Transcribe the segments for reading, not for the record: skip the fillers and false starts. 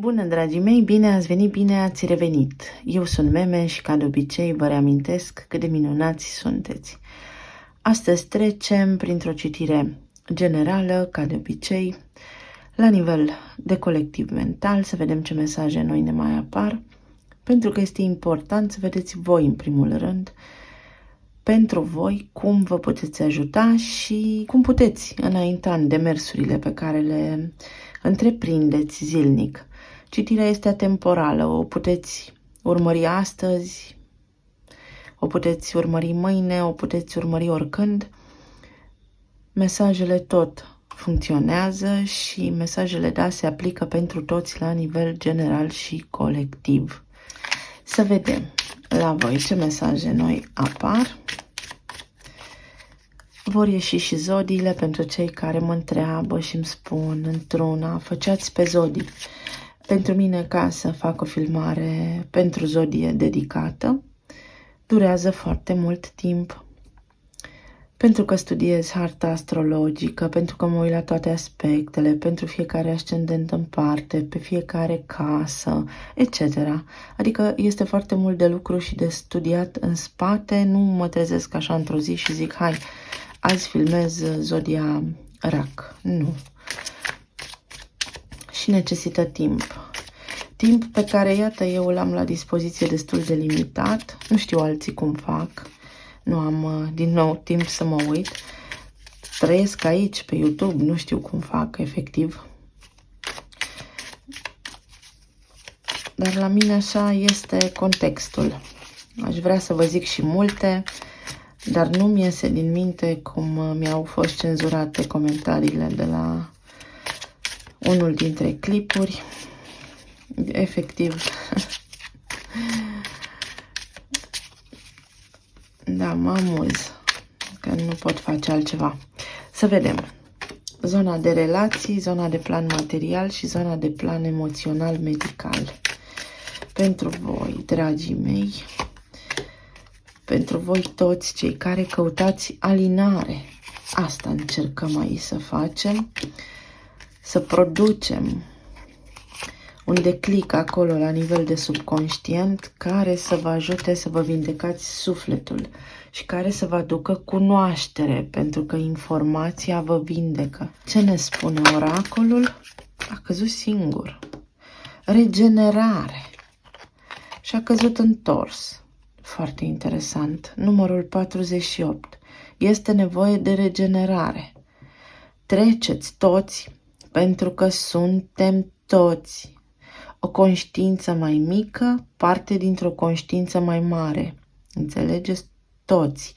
Bună, dragii mei! Bine ați venit, bine ați revenit! Eu sunt Meme și, ca de obicei, vă reamintesc cât de minunați sunteți. Astăzi trecem printr-o citire generală, ca de obicei, la nivel de colectiv mental, să vedem ce mesaje noi ne mai apar, pentru că este important să vedeți voi, în primul rând, pentru voi, cum vă puteți ajuta și cum puteți înainta în demersurile pe care le întreprindeți zilnic. Citirea este atemporală, o puteți urmări astăzi, o puteți urmări mâine, o puteți urmări oricând. Mesajele tot funcționează și mesajele se aplică pentru toți la nivel general și colectiv. Să vedem la voi ce mesaje noi apar. Vor ieși și zodiile pentru cei care mă întreabă și îmi spun într-una, făceați pe zodii. Pentru mine, ca să fac o filmare pentru zodie dedicată, durează foarte mult timp. Pentru că studiez harta astrologică, pentru că mă uit la toate aspectele, pentru fiecare ascendent în parte, pe fiecare casă, etc. Adică este foarte mult de lucru și de studiat în spate, nu mă trezesc așa într-o zi și zic, hai, azi filmez zodia Rac. Nu. Și necesită timp. Timp pe care, iată, eu l-am la dispoziție destul de limitat. Nu știu alții cum fac. Nu am, din nou, timp să mă uit. Trăiesc aici, pe YouTube, nu știu cum fac, efectiv. Dar la mine așa este contextul. Aș vrea să vă zic și multe, dar nu-mi iese din minte cum mi-au fost cenzurate comentariile de la unul dintre clipuri. Efectiv. Da, mă amuz că nu pot face altceva. Să vedem. Zona de relații, zona de plan material și zona de plan emoțional medical. Pentru voi, dragii mei, pentru voi toți cei care căutați alinare, asta încercăm aici să facem, să producem un declic acolo la nivel de subconștient care să vă ajute să vă vindecați sufletul și care să vă aducă cunoaștere, pentru că informația vă vindecă. Ce ne spune oracolul? A căzut singur. Regenerare. Și a căzut întors. Foarte interesant. Numărul 48. Este nevoie de regenerare. Treceți toți, pentru că suntem toți. O conștiință mai mică, parte dintr-o conștiință mai mare. Înțelegeți? Toți.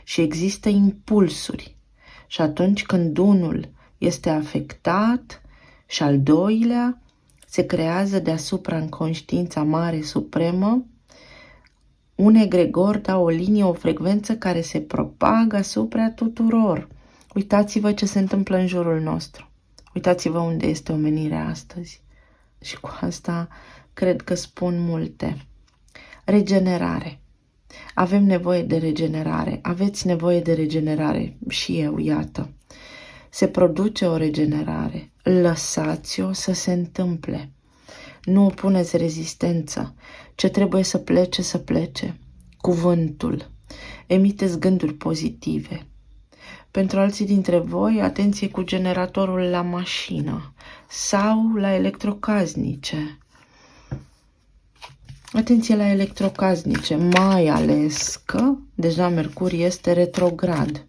Și există impulsuri. Și atunci când unul este afectat și al doilea, se creează deasupra în conștiința mare supremă un egregor, o linie, o frecvență care se propagă asupra tuturor. Uitați-vă ce se întâmplă în jurul nostru. Uitați-vă unde este omenirea astăzi. Și cu asta cred că spun multe. Regenerare. Avem nevoie de regenerare. Aveți nevoie de regenerare. Și eu, iată. Se produce o regenerare. Lăsați-o să se întâmple. Nu opuneți rezistență. Ce trebuie să plece, să plece. Cuvântul. Emiteți gânduri pozitive. Pentru alții dintre voi, atenție cu generatorul la mașină sau la electrocasnice. Atenție la electrocasnice, mai ales că deja Mercur este retrograd.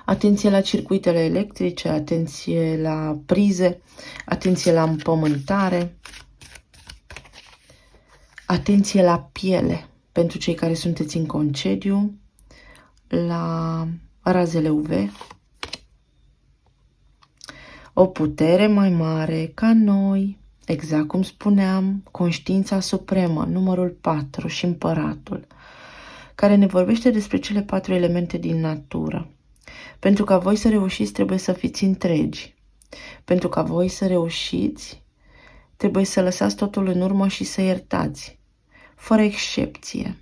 Atenție la circuitele electrice, atenție la prize, atenție la împământare, atenție la piele pentru cei care sunteți în concediu, la razele UV, o putere mai mare ca noi, exact cum spuneam, conștiința supremă, numărul 4 și împăratul, care ne vorbește despre cele 4 elemente din natură. Pentru ca voi să reușiți, trebuie să fiți întregi. Pentru ca voi să reușiți, trebuie să lăsați totul în urmă și să iertați, fără excepție.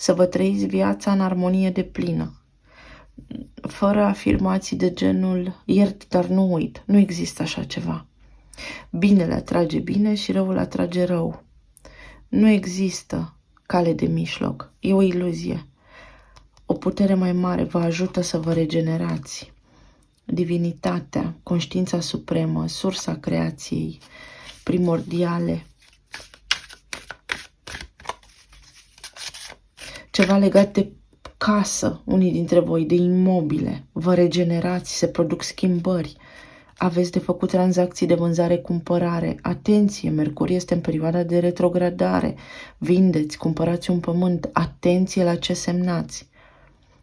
Să vă trăiți viața în armonie deplină, fără afirmații de genul iert, dar nu uit. Nu există așa ceva. Binele atrage bine și răul atrage rău. Nu există cale de mijloc. E o iluzie. O putere mai mare vă ajută să vă regenerați. Divinitatea, conștiința supremă, sursa creației, primordiale. Ceva legat de casă, unii dintre voi, de imobile. Vă regenerați, se produc schimbări. Aveți de făcut tranzacții de vânzare-cumpărare. Atenție, Mercur este în perioada de retrogradare. Vindeți, cumpărați un pământ. Atenție la ce semnați.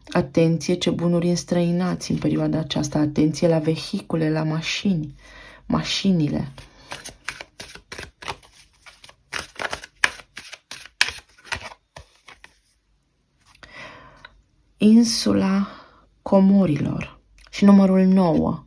Atenție ce bunuri înstrăinați în perioada aceasta. Atenție la vehicule, la mașini. Mașinile. Insula Comorilor și numărul 9.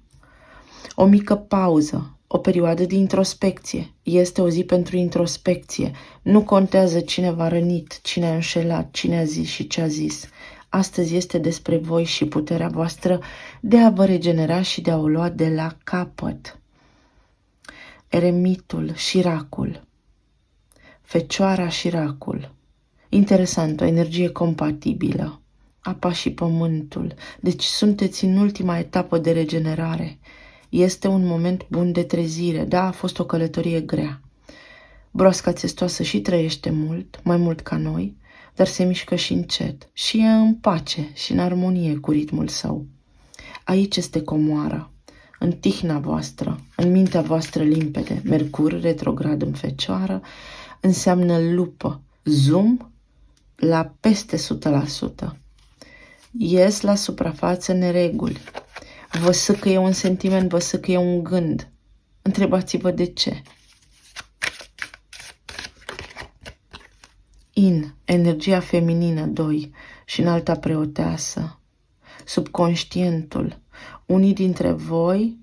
O mică pauză, o perioadă de introspecție. Este o zi pentru introspecție. Nu contează cine v-a rănit, cine a înșelat, cine a zis și ce a zis. Astăzi este despre voi și puterea voastră de a vă regenera și de a o lua de la capăt. Eremitul, șiracul, Fecioara, șiracul. Interesant, o energie compatibilă. Apa și pământul. Deci sunteți în ultima etapă de regenerare. Este un moment bun de trezire. Da, a fost o călătorie grea. Broasca țestoasă și trăiește mult, mai mult ca noi, dar se mișcă și încet. Și e în pace și în armonie cu ritmul său. Aici este comoara, în tihna voastră, în mintea voastră limpede. Mercur, retrograd în Fecioară, înseamnă lupă. Zoom la peste 100%. Ies la suprafață nereguli. Vă sâcăie un sentiment, vă sâcăie un gând. Întrebați-vă de ce. Energia feminină 2 și înalta preoteasă. Subconștientul. Unii dintre voi,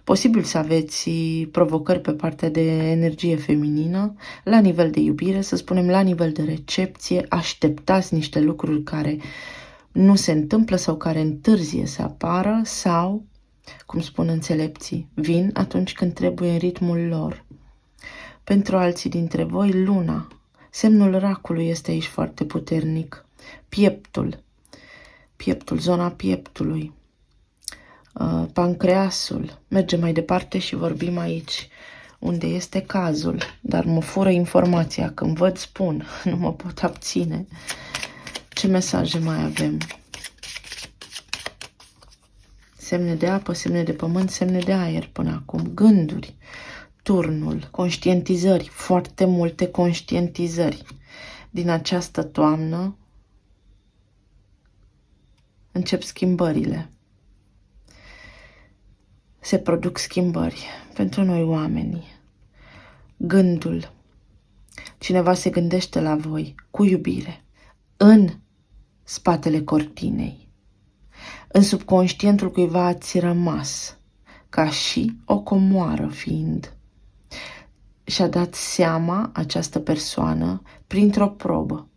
posibil să aveți provocări pe partea de energie feminină, la nivel de iubire, să spunem la nivel de recepție, așteptați niște lucruri care nu se întâmplă sau care întârzie să apară sau, cum spun înțelepții, vin atunci când trebuie în ritmul lor. Pentru alții dintre voi, luna, semnul racului este aici foarte puternic. Pieptul, zona pieptului, pancreasul. Mergem mai departe și vorbim aici unde este cazul, dar mă fură informația. Când văd, spun, nu mă pot abține. Ce mesaje mai avem? Semne de apă, semne de pământ, semne de aer până acum. Gânduri, turnul, conștientizări, foarte multe conștientizări. Din această toamnă încep schimbările. Se produc schimbări pentru noi oamenii. Gândul. Cineva se gândește la voi cu iubire. În spatele cortinei. În subconștientul cuiva ați rămas, ca și o comoară fiind. Și-a dat seama această persoană printr-o probă,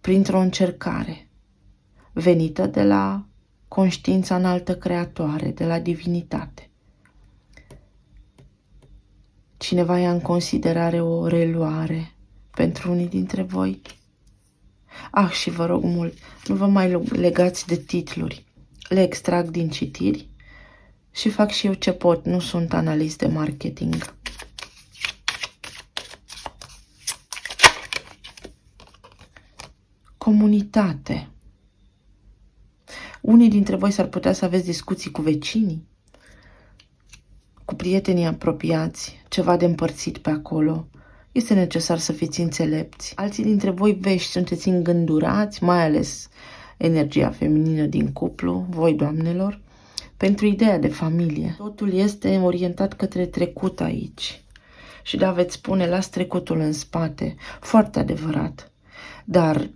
printr-o încercare, venită de la conștiința înaltă creatoare, de la divinitate. Cineva ia în considerare o reluare pentru unii dintre voi? Și vă rog mult, nu vă mai legați de titluri. Le extrag din citiri și fac și eu ce pot. Nu sunt analist de marketing. Comunitate. Unii dintre voi s-ar putea să aveți discuții cu vecinii, cu prietenii apropiați, ceva de împărțit pe acolo. Este necesar să fiți înțelepți. Alții dintre voi vești, sunteți îngândurați, mai ales energia feminină din cuplu, voi doamnelor, pentru ideea de familie. Totul este orientat către trecut aici. Și da, veți spune, las trecutul în spate. Foarte adevărat. Dar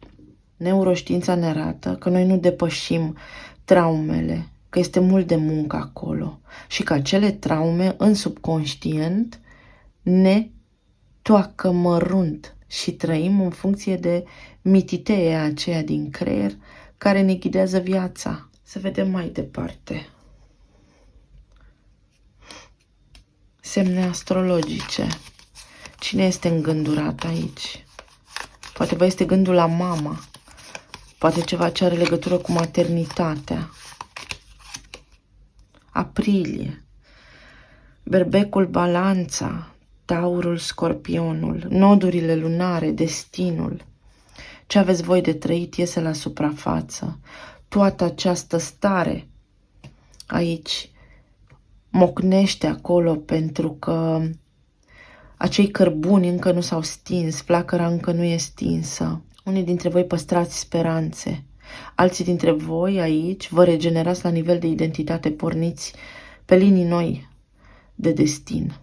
neuroștiința ne arată că noi nu depășim traumele, că este mult de muncă acolo și că acele traume în subconștient ne toacă mărunt și trăim în funcție de mititeea aceea din creier care ne ghidează viața. Să vedem mai departe. Semne astrologice. Cine este îngândurat aici? Poate vă este gândul la mama. Poate ceva ce are legătură cu maternitatea. Aprilie. Berbecul, balanța. Taurul, scorpionul. Nodurile lunare, destinul. Ce aveți voi de trăit iese la suprafață. Toată această stare aici mocnește acolo pentru că acei cărbuni încă nu s-au stins, flacăra încă nu e stinsă. Unii dintre voi păstrați speranțe, alții dintre voi aici vă regenerați la nivel de identitate, porniți pe linii noi de destin.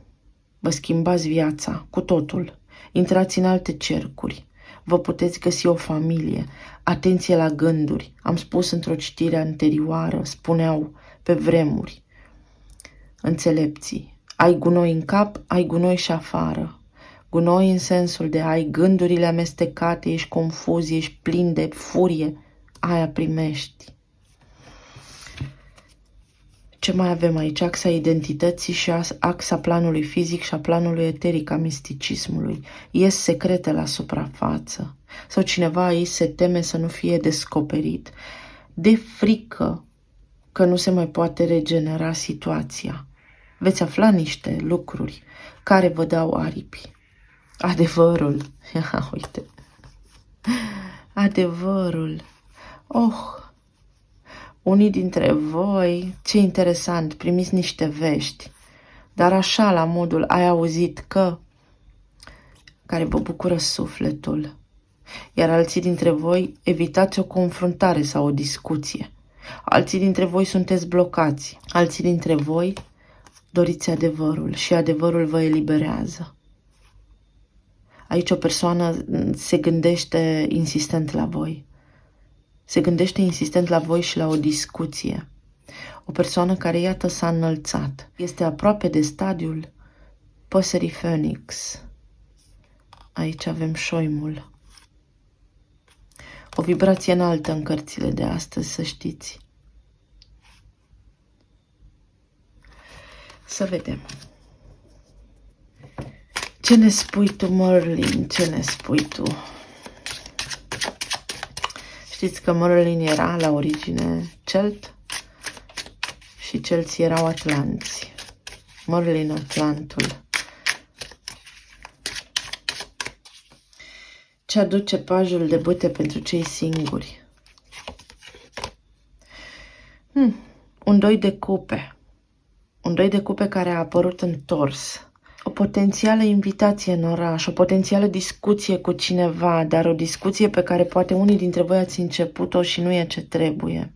Vă schimbați viața cu totul, intrați în alte cercuri, vă puteți găsi o familie, atenție la gânduri. Am spus într-o citire anterioară, spuneau pe vremuri înțelepții, ai gunoi în cap, ai gunoi și afară. Gunoi în sensul de ai gândurile amestecate, ești confuz, ești plin de furie, aia primești. Ce mai avem aici? Axa identității și axa planului fizic și a planului eteric a misticismului. Ies secrete la suprafață. Sau cineva aici se teme să nu fie descoperit. De frică că nu se mai poate regenera situația. Veți afla niște lucruri care vă dau aripi. Adevărul. Ia, uite. Adevărul. Unii dintre voi, ce interesant, primiți niște vești, dar așa la modul ai auzit că, care vă bucură sufletul. Iar alții dintre voi evitați o confruntare sau o discuție. Alții dintre voi sunteți blocați. Alții dintre voi doriți adevărul și adevărul vă eliberează. Aici o persoană se gândește insistent la voi. Se gândește insistent la voi și la o discuție. O persoană care, iată, s-a înălțat. Este aproape de stadiul păsării Phoenix. Aici avem șoimul. O vibrație înaltă în cărțile de astăzi, să știți. Să vedem. Ce ne spui tu, Merlin? Ce ne spui tu? Știți că Merlin era la origine celt și celții erau atlanți. Merlin, Atlantul. Ce aduce pajul de bâte pentru cei singuri? Un doi de cupe. Un doi de cupe care a apărut întors. O potențială invitație în oraș, o potențială discuție cu cineva, dar o discuție pe care poate unii dintre voi ați început-o și nu e ce trebuie.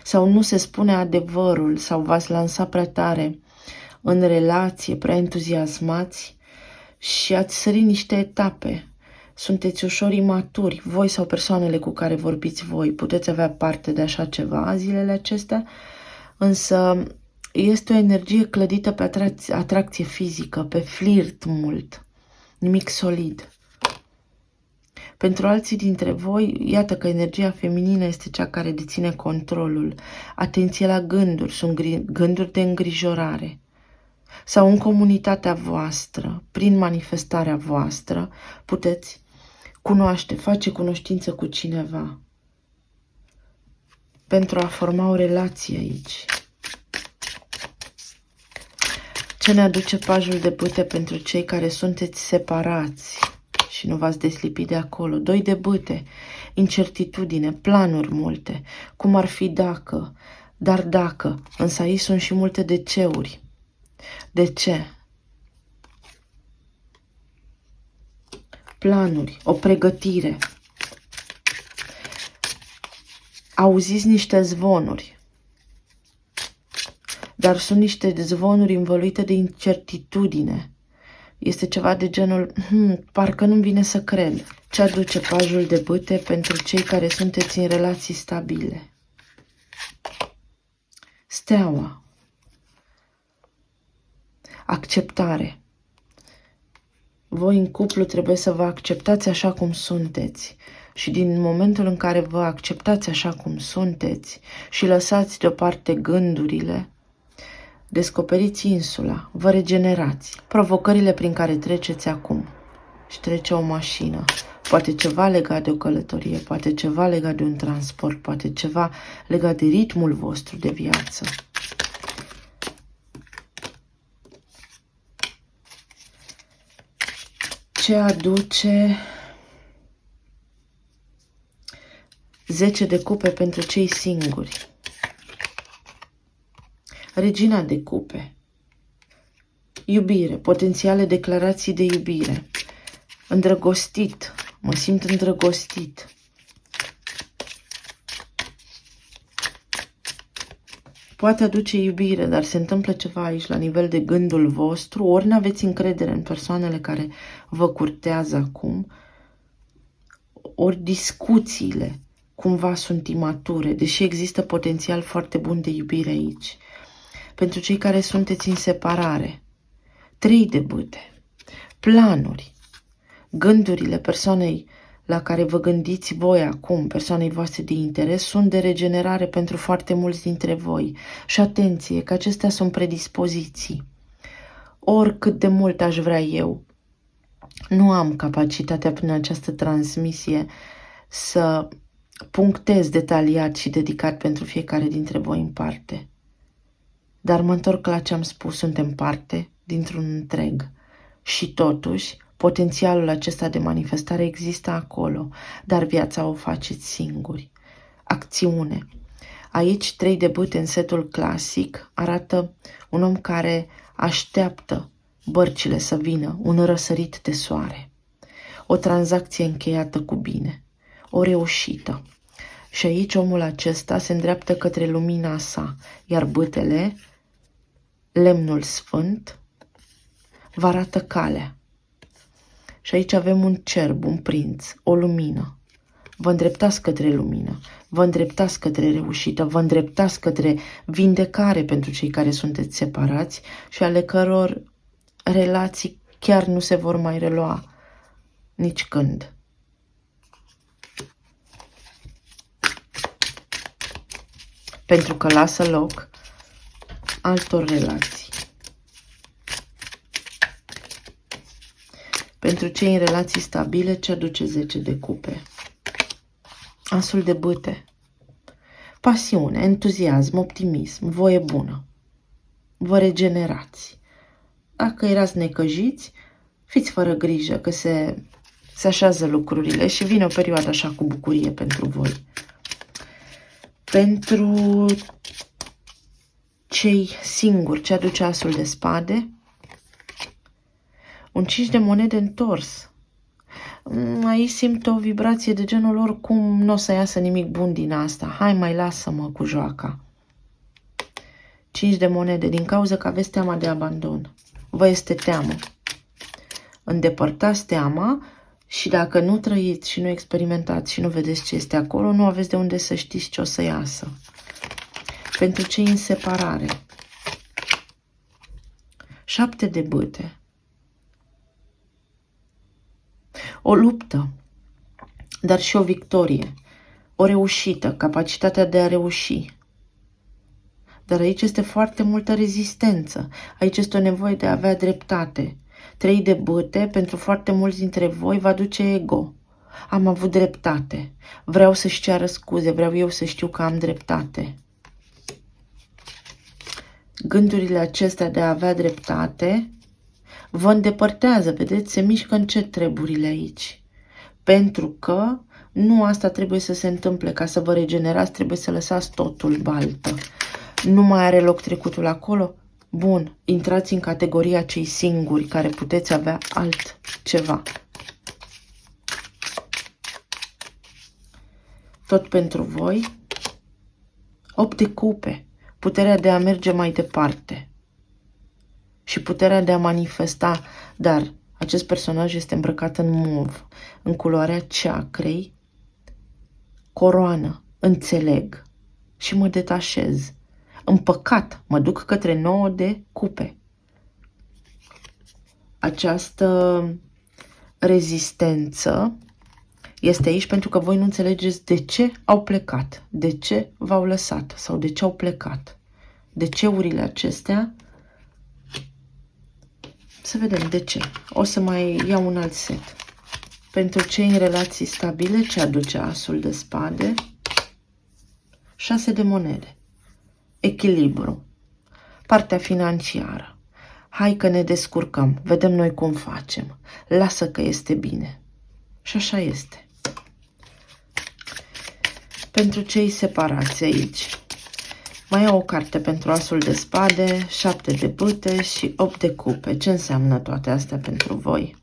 Sau nu se spune adevărul, sau v-ați lansat prea tare în relație, prea entuziasmați și ați sărit niște etape. Sunteți ușor imaturi, voi sau persoanele cu care vorbiți voi. Puteți avea parte de așa ceva zilele acestea, însă este o energie clădită pe atracție fizică, pe flirt mult, nimic solid. Pentru alții dintre voi, iată că energia feminină este cea care deține controlul. Atenție la gânduri, sunt gânduri de îngrijorare. Sau în comunitatea voastră, prin manifestarea voastră, puteți face cunoștință cu cineva pentru a forma o relație aici. Ce ne aduce pajul de bâte pentru cei care sunteți separați și nu v-ați deslipit de acolo? Doi de bâte, incertitudine, planuri multe, cum ar fi dacă, dar dacă, însă aici sunt și multe de-ceuri. De ce? Planuri, o pregătire. Auziți niște zvonuri. Dar sunt niște zvonuri învăluite de incertitudine. Este ceva de genul, parcă nu-mi vine să cred. Ce aduce pajul de bâte pentru cei care sunteți în relații stabile? Steaua. Acceptare. Voi în cuplu trebuie să vă acceptați așa cum sunteți. Și din momentul în care vă acceptați așa cum sunteți și lăsați deoparte gândurile, Descoperiți insula, vă regenerați. Provocările prin care treceți acum. Și trece o mașină. Poate ceva legat de o călătorie, poate ceva legat de un transport, poate ceva legat de ritmul vostru de viață. Ce aduce 10 de cupe pentru cei singuri. Regina de cupe. Iubire, potențiale declarații de iubire. Îndrăgostit, mă simt îndrăgostit. Poate aduce iubire, dar se întâmplă ceva aici la nivel de gândul vostru, ori nu aveți încredere în persoanele care vă curtează acum, ori discuțiile cumva sunt imature, deși există potențial foarte bun de iubire aici. Pentru cei care sunteți în separare, 3 de bâte, planuri, gândurile persoanei la care vă gândiți voi acum, persoanei voastre de interes, sunt de regenerare pentru foarte mulți dintre voi. Și atenție, că acestea sunt predispoziții. Oricât de mult aș vrea eu, nu am capacitatea prin această transmisie să punctez detaliat și dedicat pentru fiecare dintre voi în parte. Dar mă întorc la ce am spus, suntem parte dintr-un întreg. Și totuși, potențialul acesta de manifestare există acolo, dar viața o faceți singuri. Acțiune. Aici 3 de bâte în setul clasic arată un om care așteaptă bărcile să vină, un răsărit de soare, o tranzacție încheiată cu bine, o reușită. Și aici omul acesta se îndreaptă către lumina sa, iar bâtele, lemnul sfânt, vă arată calea. Și aici avem un cerb, un prinț, o lumină. Vă îndreptați către lumină, vă îndreptați către reușită, vă îndreptați către vindecare pentru cei care sunteți separați și ale căror relații chiar nu se vor mai relua nici când. Pentru că lasă loc altor relații. Pentru cei în relații stabile, ce aduce 10 de cupe? Asul de bâte. Pasiune, entuziasm, optimism, voie bună. Vă regenerați. Dacă erați necăjiți, fiți fără grijă că se așează lucrurile și vine o perioadă așa cu bucurie pentru voi. Pentru cei singuri, ce aduce asul de spade? Un 5 de monede întors. Aici simt o vibrație de genul oricum nu o să iasă nimic bun din asta. Hai, mai lasă-mă cu joaca. 5 de monede din cauza că aveți teama de abandon. Vă este teamă. Îndepărtați teama și dacă nu trăiți și nu experimentați și nu vedeți ce este acolo, nu aveți de unde să știți ce o să iasă. Pentru cei în separare. 7 de bâte. O luptă, dar și o victorie, o reușită, capacitatea de a reuși. Dar aici este foarte multă rezistență, aici este o nevoie de a avea dreptate. 3 de bâte, pentru foarte mulți dintre voi, va duce ego. Am avut dreptate, vreau să-și ceară scuze, vreau eu să știu că am dreptate. Gândurile acestea de a avea dreptate vă îndepărtează, vedeți, se mișcă încet treburile aici. Pentru că nu asta trebuie să se întâmple, ca să vă regenerați, trebuie să lăsați totul baltă. Nu mai are loc trecutul acolo? Bun, intrați în categoria cei singuri care puteți avea altceva. Tot pentru voi. 8 de cupe, puterea de a merge mai departe. Și puterea de a manifesta, dar acest personaj este îmbrăcat în mov, în culoarea ceacrei, coroană, înțeleg și mă detașez. Împăcat, mă duc către 9 de cupe. Această rezistență este aici pentru că voi nu înțelegeți de ce au plecat, de ce v-au lăsat sau de ce au plecat. De ceurile acestea Să vedem de ce. O să mai iau un alt set. Pentru cei în relații stabile, ce aduce asul de spade? 6 de monede. Echilibru. Partea financiară. Hai că ne descurcăm. Vedem noi cum facem. Lasă că este bine. Și așa este. Pentru cei separați aici. Mai iau o carte pentru asul de spade, 7 de bâte și 8 de cupe. Ce înseamnă toate astea pentru voi?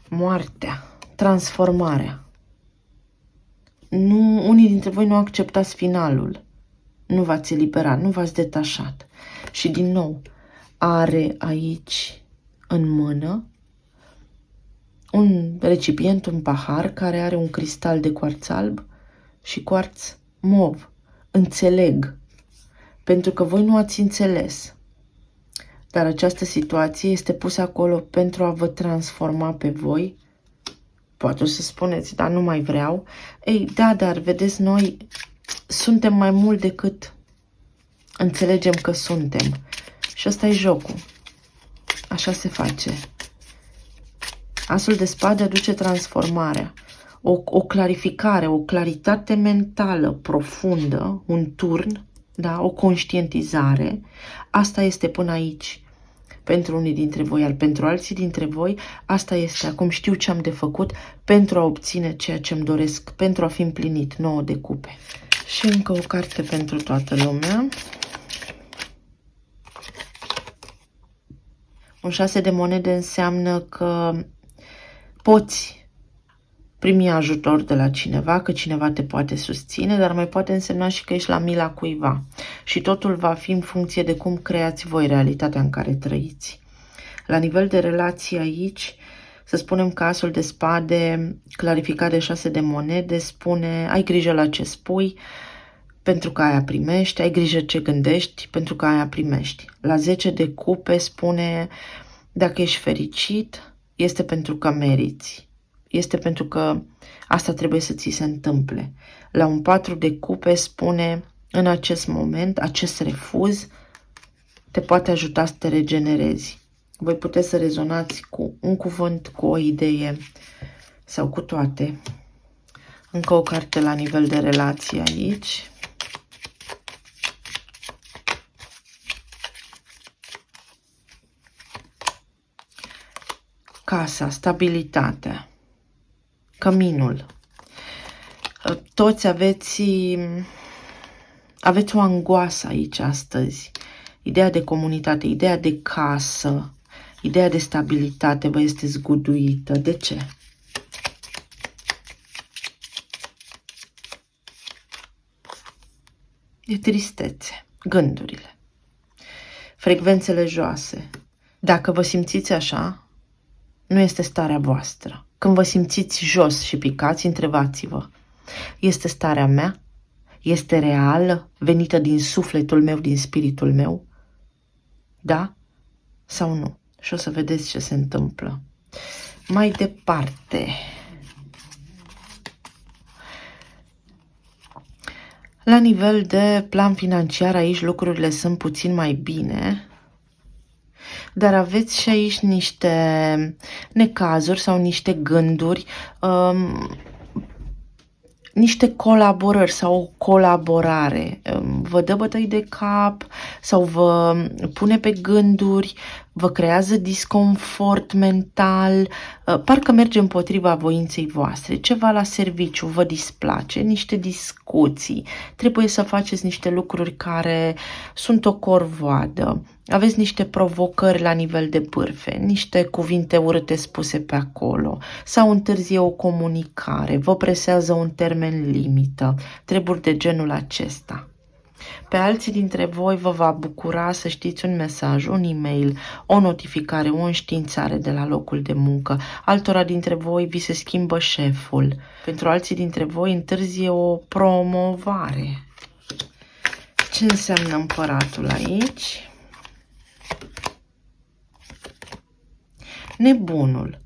Moartea, transformarea. Nu, unii dintre voi nu acceptați finalul. Nu v-ați eliberat, nu v-ați detașat. Și din nou, are aici în mână un recipient, un pahar care are un cristal de cuarț alb și cuarț mov. Înțeleg, pentru că voi nu ați înțeles. Dar această situație este pusă acolo pentru a vă transforma pe voi. Poate o să spuneți, dar nu mai vreau. Ei, da, dar vedeți, noi suntem mai mult decât înțelegem că suntem. Și ăsta e jocul. Așa se face. Asul de spade aduce transformarea. O clarificare, o claritate mentală profundă, un turn, da? O conștientizare. Asta este până aici pentru unii dintre voi, iar pentru alții dintre voi, asta este, acum știu ce am de făcut pentru a obține ceea ce îmi doresc, pentru a fi împlinit, 9 de cupe. Și încă o carte pentru toată lumea. Un 6 de monede înseamnă că poți primi ajutor de la cineva, că cineva te poate susține, dar mai poate însemna și că ești la mila cuiva. Și totul va fi în funcție de cum creați voi realitatea în care trăiți. La nivel de relații aici, să spunem că asul de spade, clarificat de 6 de monede, spune ai grijă la ce spui, pentru că aia primești, ai grijă ce gândești, pentru că aia primești. La 10 de cupe spune dacă ești fericit, este pentru că meriți. Este pentru că asta trebuie să ți se întâmple. La un 4 de cupe spune în acest moment, acest refuz te poate ajuta să te regenerezi. Voi puteți să rezonați cu un cuvânt, cu o idee sau cu toate. Încă o carte la nivel de relație aici. Casa, stabilitatea. Căminul. Toți aveți o angoasă aici astăzi. Ideea de comunitate, ideea de casă, ideea de stabilitate vă este zguduită. De ce? E tristețe, gândurile, frecvențele joase. Dacă vă simțiți așa, nu este starea voastră. Când vă simțiți jos și picați, întrebați-vă, este starea mea? Este reală, venită din sufletul meu, din spiritul meu? Da sau nu? Și o să vedeți ce se întâmplă. Mai departe. La nivel de plan financiar, aici lucrurile sunt puțin mai bine, dar aveți și aici niște necazuri sau niște gânduri, niște colaborări sau o colaborare. Vă dă bătăi de cap sau vă pune pe gânduri, vă creează disconfort mental, parcă merge împotriva voinței voastre. Ceva la serviciu vă displace, niște discuții, trebuie să faceți niște lucruri care sunt o corvoadă. Aveți niște provocări la nivel de bârfe, niște cuvinte urâte spuse pe acolo, sau întârzie o comunicare, vă presează un termen limită, treburi de genul acesta. Pe alții dintre voi vă va bucura să știți un mesaj, un e-mail, o notificare, o înștiințare de la locul de muncă. Altora dintre voi vi se schimbă șeful. Pentru alții dintre voi întârzie o promovare. Ce înseamnă împăratul aici? Nebunul.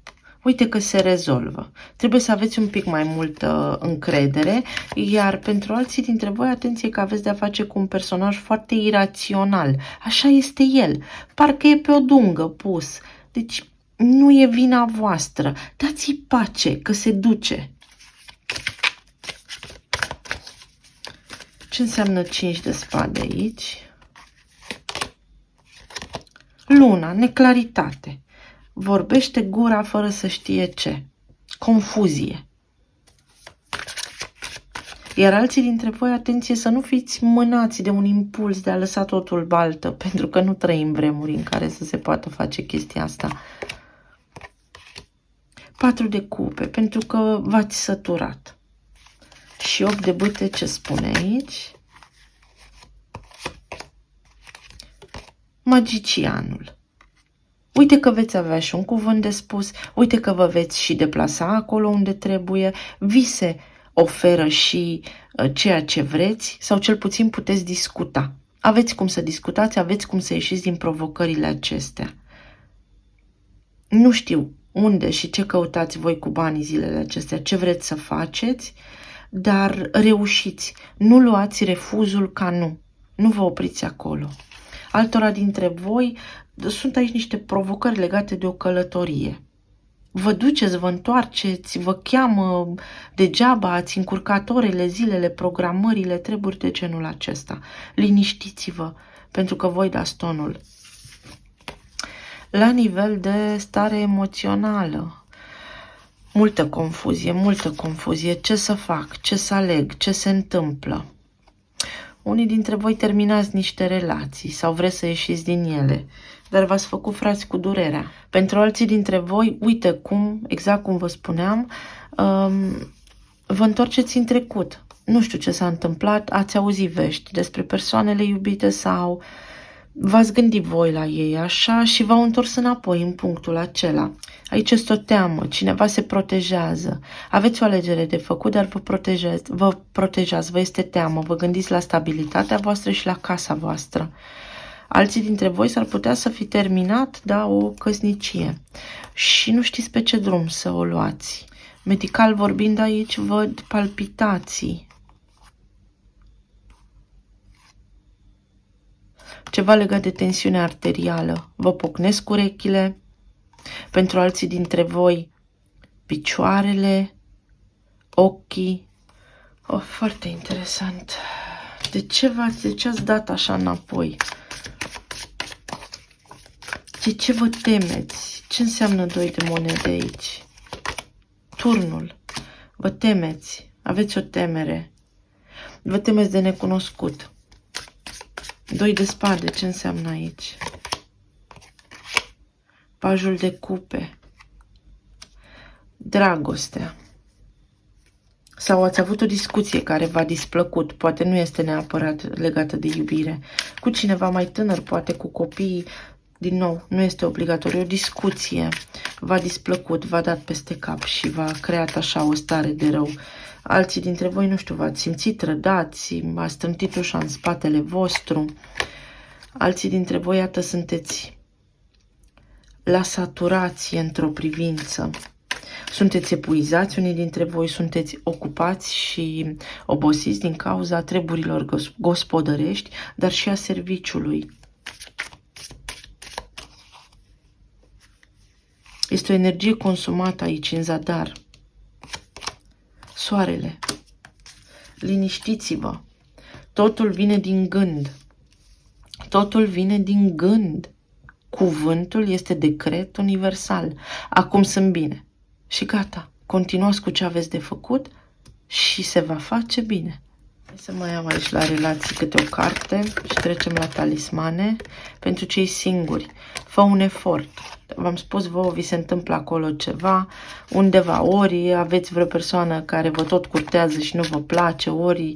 uite că se rezolvă. Trebuie să aveți un pic mai multă încredere, iar pentru alții dintre voi, atenție că aveți de-a face cu un personaj foarte irațional. Așa este el. Parcă e pe o dungă pus. Deci nu e vina voastră. Dați-i pace, că se duce. Ce înseamnă 5 de spade aici? Luna, neclaritate. Vorbește gura fără să știe ce. Confuzie. Iar alții dintre voi, atenție să nu fiți mânați de un impuls de a lăsa totul baltă, pentru că nu trăim vremuri în care să se poată face chestia asta. 4 de cupe, pentru că v-ați săturat. Și 8 de bâte, ce spune aici? Magicianul. Uite că veți avea și un cuvânt de spus, uite că vă veți și deplasa acolo unde trebuie, vi se oferă și ceea ce vreți sau cel puțin puteți discuta. Aveți cum să discutați, aveți cum să ieșiți din provocările acestea. Nu știu unde și ce căutați voi cu banii zilele acestea, ce vreți să faceți, dar reușiți. Nu luați refuzul ca nu. Nu vă opriți acolo. Altora dintre voi sunt aici niște provocări legate de o călătorie. Vă duceți, vă întoarceți, vă cheamă degeaba, ați încurcat orele, zilele, programările, treburi de genul acesta. Liniștiți-vă, pentru că voi dați tonul. La nivel de stare emoțională, multă confuzie. Ce să fac, ce să aleg, ce se întâmplă. Unii dintre voi terminați niște relații sau vreți să ieșiți din ele, dar v-ați făcut frați cu durerea. Pentru alții dintre voi, uite cum, exact cum vă spuneam, vă întorceți în trecut. Nu știu ce s-a întâmplat, ați auzit vești despre persoanele iubite sau v-ați gândit voi la ei așa și v-au întors înapoi în punctul acela. Aici este o teamă, cineva se protejează. Aveți o alegere de făcut, dar vă protejați, vă este teamă, vă gândiți la stabilitatea voastră și la casa voastră. Alții dintre voi s-ar putea să fi terminat, da, o căsnicie și nu știți pe ce drum să o luați. Medical vorbind aici, văd palpitații. Ceva legat de tensiune arterială. Vă pocnesc urechile. Pentru alții dintre voi, picioarele, ochii. Oh, foarte interesant. De ce ați dat așa înapoi? De ce vă temeți? Ce înseamnă 2 de monede aici? Turnul. Vă temeți. Aveți o temere. Vă temeți de necunoscut. 2 de spade. Ce înseamnă aici? Pajul de cupe. Dragostea. Sau ați avut o discuție care v-a displăcut, poate nu este neapărat legată de iubire, cu cineva mai tânăr, poate cu copiii, din nou, nu este obligatoriu, o discuție v-a displăcut, v-a dat peste cap și v-a creat așa o stare de rău. Alții dintre voi, nu știu, v-ați simțit trădați, ați strântit ușa în spatele vostru. Alții dintre voi, iată, sunteți la saturație într-o privință. Sunteți epuizați, unii dintre voi sunteți ocupați și obosiți din cauza treburilor gospodărești, dar și a serviciului. Este o energie consumată aici, în zadar. Soarele. Liniștiți-vă. Totul vine din gând. Totul vine din gând. Cuvântul este decret universal. Acum sunt bine. Și gata. Continuați cu ce aveți de făcut și se va face bine. Hai să mai iau aici la relații câte o carte și trecem la talismane. Pentru cei singuri, fă un efort. V-am spus vouă, vi se întâmplă acolo ceva, undeva, ori aveți vreo persoană care vă tot curtează și nu vă place, ori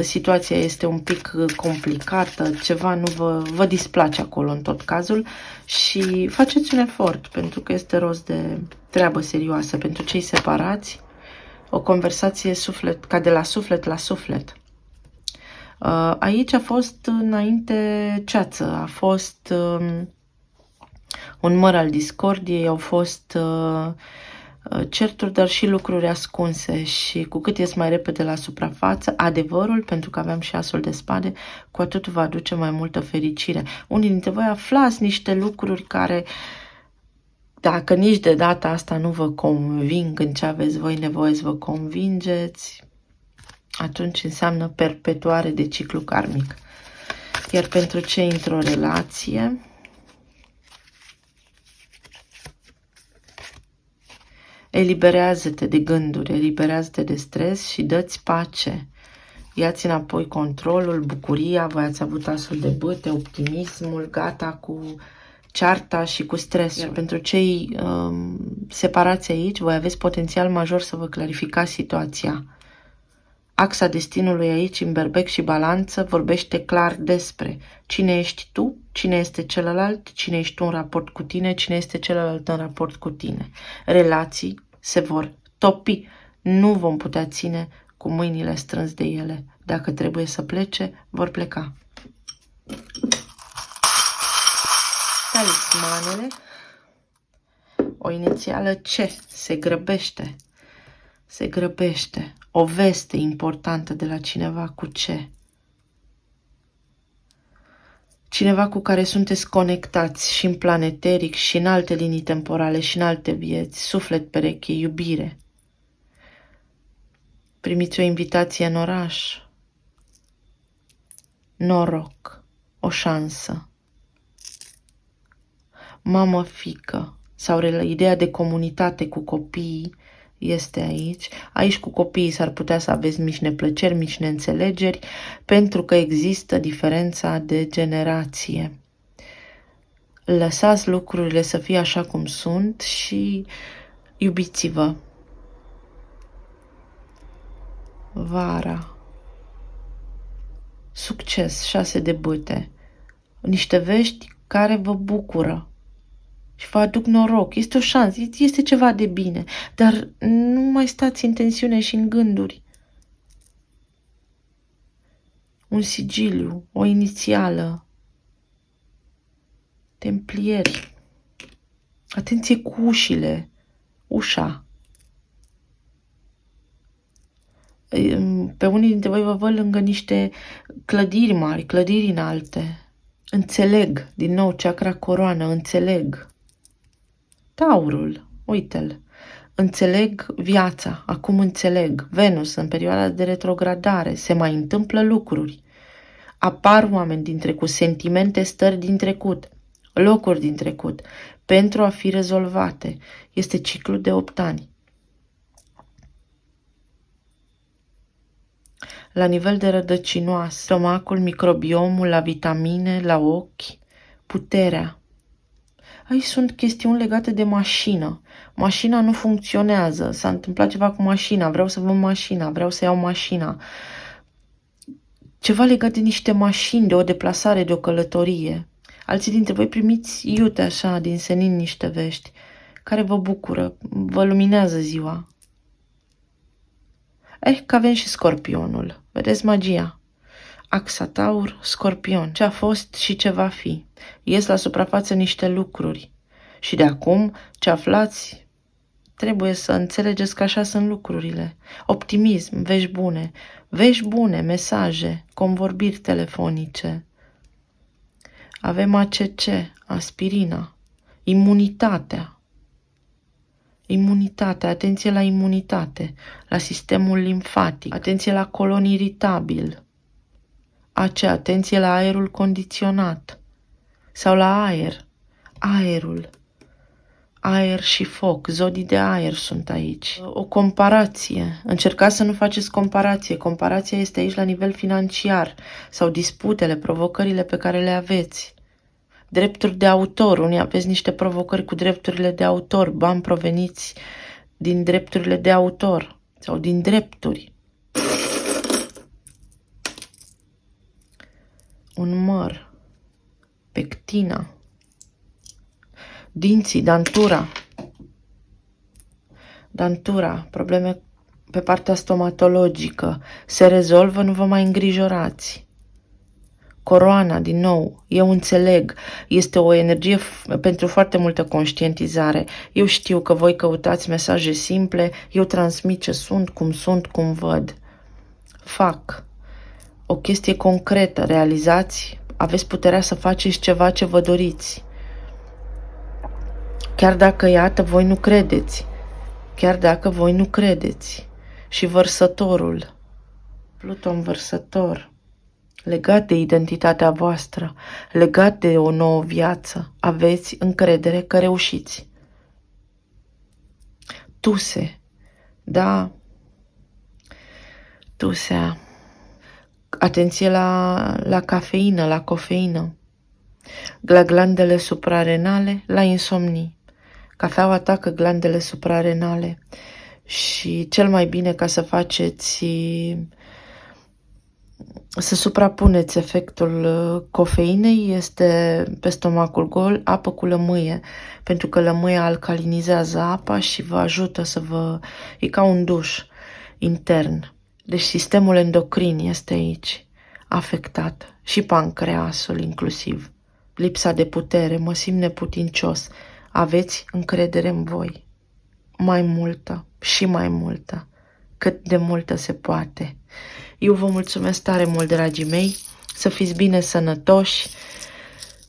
situația este un pic complicată, ceva nu vă displace acolo în tot cazul și faceți un efort, pentru că este rost de treabă serioasă. Pentru cei separați, o conversație ca de la suflet la suflet. Aici a fost înainte ceață, a fost un măr al discordiei, au fost certuri, dar și lucruri ascunse și cu cât ies mai repede la suprafață, adevărul, pentru că aveam și asul de spade, cu atât va aduce mai multă fericire. Unii dintre voi aflați niște lucruri care, dacă nici de data asta nu vă conving în ce aveți voi nevoie să vă convingeți, atunci înseamnă perpetuare de ciclu karmic. Iar pentru cei într-o relație, eliberează-te de gânduri, eliberează-te de stres și dă-ți pace. Ia-ți înapoi controlul, bucuria, voi ați avut asul de bâte, optimismul, gata cu cearta și cu stresul. Iar pentru cei separați aici, voi aveți potențial major să vă clarificați situația. Axa destinului aici, în berbec și balanță, vorbește clar despre cine ești tu, cine este celălalt, cine ești tu în raport cu tine, cine este celălalt în raport cu tine. Relații se vor topi, nu vom putea ține cu mâinile strâns de ele. Dacă trebuie să plece, vor pleca. Talismanele. O inițială C. Se grăbește. Se grăbește. O veste importantă de la cineva cu ce? Cineva cu care sunteți conectați și în plan eteric, și în alte linii temporale, și în alte vieți, suflet pereche, iubire. Primiți o invitație în oraș, noroc, o șansă. Mamă, fiică, sau ideea de comunitate cu copiii, este aici. Aici cu copiii s-ar putea să aveți mici neplăceri, mici neînțelegeri, pentru că există diferența de generație. Lăsați lucrurile să fie așa cum sunt și iubiți-vă. Vara. Succes, 6 de bâte. Niște vești care vă bucură și vă aduc noroc. Este o șansă, este ceva de bine, dar nu mai stați în tensiune și în gânduri. Un sigiliu, o inițială, templieri. Atenție cu ușile, ușa. Pe unii dintre voi vă văd lângă niște clădiri mari, clădiri înalte. Înțeleg, din nou, chakra coroană, înțeleg. Taurul, uite-l, înțeleg viața, acum înțeleg. Venus, în perioada de retrogradare, se mai întâmplă lucruri. Apar oameni din trecut, sentimente, stări din trecut, locuri din trecut, pentru a fi rezolvate. Este ciclu de 8 ani. La nivel de rădăcinoasă, stomacul, microbiomul, la vitamine, la ochi, puterea. Aici sunt chestiuni legate de mașină. Mașina nu funcționează. S-a întâmplat ceva cu mașina. Vreau să vând mașina. Vreau să iau mașina. Ceva legat de niște mașini, de o deplasare, de o călătorie. Alții dintre voi primiți iute așa, din senin, niște vești care vă bucură, vă luminează ziua. Că avem și Scorpionul. Vedeți magia. Axa Taur, Scorpion. Ce a fost și ce va fi. Ies la suprafață niște lucruri. Și de acum, ce aflați, trebuie să înțelegeți că așa sunt lucrurile. Optimism, vești bune, mesaje, convorbiri telefonice. Avem ACC, aspirina, imunitatea. Imunitate, atenție la imunitate, la sistemul limfatic, atenție la colon iritabil, atenție la aerul condiționat sau la aerul, aer și foc, zodii de aer sunt aici. O comparație, încercați să nu faceți comparație, comparația este aici la nivel financiar sau disputele, provocările pe care le aveți. Drepturi de autor, unii aveți niște provocări cu drepturile de autor, bani proveniți din drepturile de autor sau din drepturi. Un măr, pectina, dinții, dantura, probleme pe partea stomatologică, se rezolvă, nu vă mai îngrijorați. Coroana, din nou, eu înțeleg, este o energie pentru foarte multă conștientizare. Eu știu că voi căutați mesaje simple, eu transmit ce sunt, cum văd. Fac o chestie concretă, realizați, aveți puterea să faceți ceva ce vă doriți. Chiar dacă, iată, voi nu credeți. Chiar dacă voi nu credeți. Și vărsătorul, Pluton vărsător, legat de identitatea voastră, legat de o nouă viață, aveți încredere că reușiți. Tuse, da, tusea. Atenție la cafeină, la cofeină, la glandele suprarenale, la insomnii. Cafeaua atacă glandele suprarenale și cel mai bine ca să faceți, să suprapuneți efectul cofeinei este pe stomacul gol, apă cu lămâie, pentru că lămâia alcalinizează apa și vă ajută e ca un duș intern. Deci sistemul endocrin este aici afectat și pancreasul inclusiv. Lipsa de putere, mă simt neputincios. Aveți încredere în voi. Mai multă și mai multă. Cât de multă se poate. Eu vă mulțumesc tare mult, dragii mei. Să fiți bine sănătoși.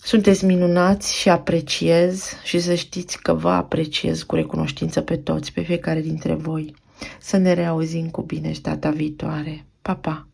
Sunteți minunați și apreciez și să știți că vă apreciez cu recunoștință pe toți, pe fiecare dintre voi. Să ne reauzim cu bine și data viitoare. Pa, pa!